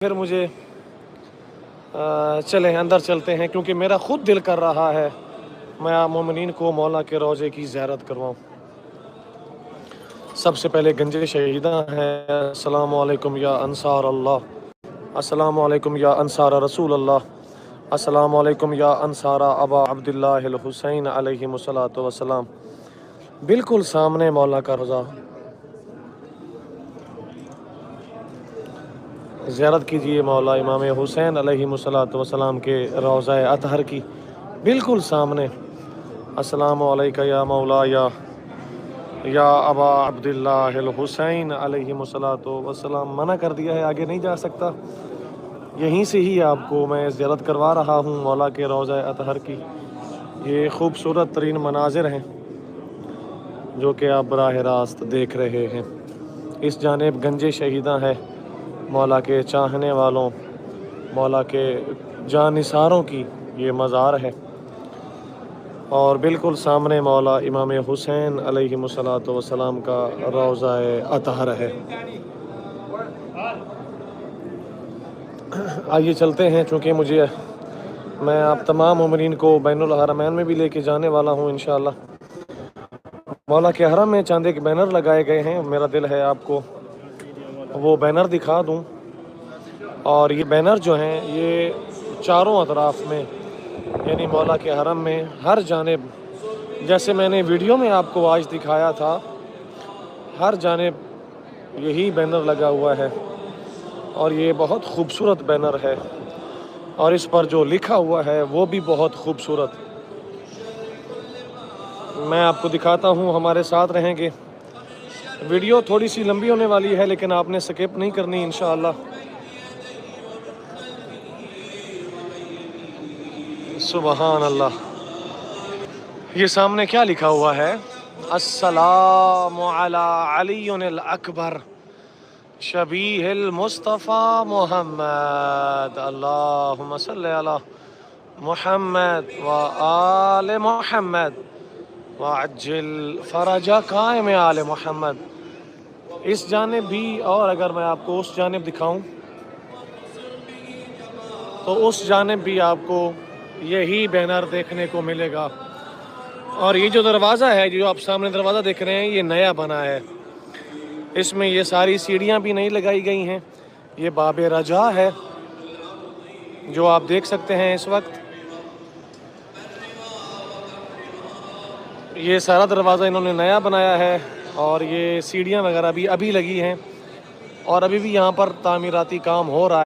پھر مجھے چلیں اندر چلتے ہیں، کیونکہ میرا خود دل کر رہا ہے میں آپ مومنین کو مولا کے روضے کی زیارت کرواؤں۔ سب سے پہلے گنج شہیداں ہے۔ السلام علیکم یا انصار اللہ، السلام علیکم یا انصار رسول اللہ، السلام علیکم یا انصار ابا عبداللہ الحسین علیہ الصلوۃ والسلام۔ بالکل سامنے مولا کا روضہ، زیارت کیجئے مولا امام حسین علیہ الصلوۃ والسلام کے روضہ اطہر کی، بالکل سامنے۔ السلام علیکم یا مولا یا ابا عبداللہ الحسین علیہ الصلوۃ والسلام۔ منع کر دیا ہے، آگے نہیں جا سکتا، یہیں سے ہی آپ کو میں زیارت کروا رہا ہوں مولا کے روضہ اطہر کی۔ یہ خوبصورت ترین مناظر ہیں جو کہ آپ براہ راست دیکھ رہے ہیں۔ اس جانب گنج شہیداں ہے، مولا کے چاہنے والوں، مولا کے جانثاروں کی یہ مزار ہے، اور بالکل سامنے مولا امام حسین علیہ الصلوۃ والسلام کا روضہ اطہر ہے۔ آئیے چلتے ہیں، چونکہ میں آپ تمام مومنین کو بین الحرمین میں بھی لے کے جانے والا ہوں انشاءاللہ۔ مولا کے حرم میں چاندے کے بینر لگائے گئے ہیں، میرا دل ہے آپ کو وہ بینر دکھا دوں۔ اور یہ بینر جو ہیں یہ چاروں اطراف میں، یعنی مولا کے حرم میں ہر جانب، جیسے میں نے ویڈیو میں آپ کو آج دکھایا تھا، ہر جانب یہی بینر لگا ہوا ہے، اور یہ بہت خوبصورت بینر ہے، اور اس پر جو لکھا ہوا ہے وہ بھی بہت خوبصورت۔ میں آپ کو دکھاتا ہوں، ہمارے ساتھ رہیں گے۔ ویڈیو تھوڑی سی لمبی ہونے والی ہے، لیکن آپ نے سکپ نہیں کرنی انشاءاللہ۔ سبحان اللہ۔ یہ سامنے کیا لکھا ہوا ہے؟ السلام علی علی الاکبر شبیہ المصطفیٰ محمد، اللہم صلی علی محمد و آل محمد وعجل فرج قائم آل محمد۔ اس جانب بھی، اور اگر میں آپ کو اس جانب دکھاؤں تو اس جانب بھی آپ کو یہی بینر دیکھنے کو ملے گا۔ اور یہ جو دروازہ ہے، جو آپ سامنے دروازہ دیکھ رہے ہیں، یہ نیا بنا ہے، اس میں یہ ساری سیڑھیاں بھی نہیں لگائی گئی ہیں۔ یہ باب رجا ہے جو آپ دیکھ سکتے ہیں اس وقت۔ یہ سارا دروازہ انہوں نے نیا بنایا ہے، اور یہ سیڑھیاں وغیرہ بھی ابھی لگی ہیں، اور ابھی بھی یہاں پر تعمیراتی کام ہو رہا ہے۔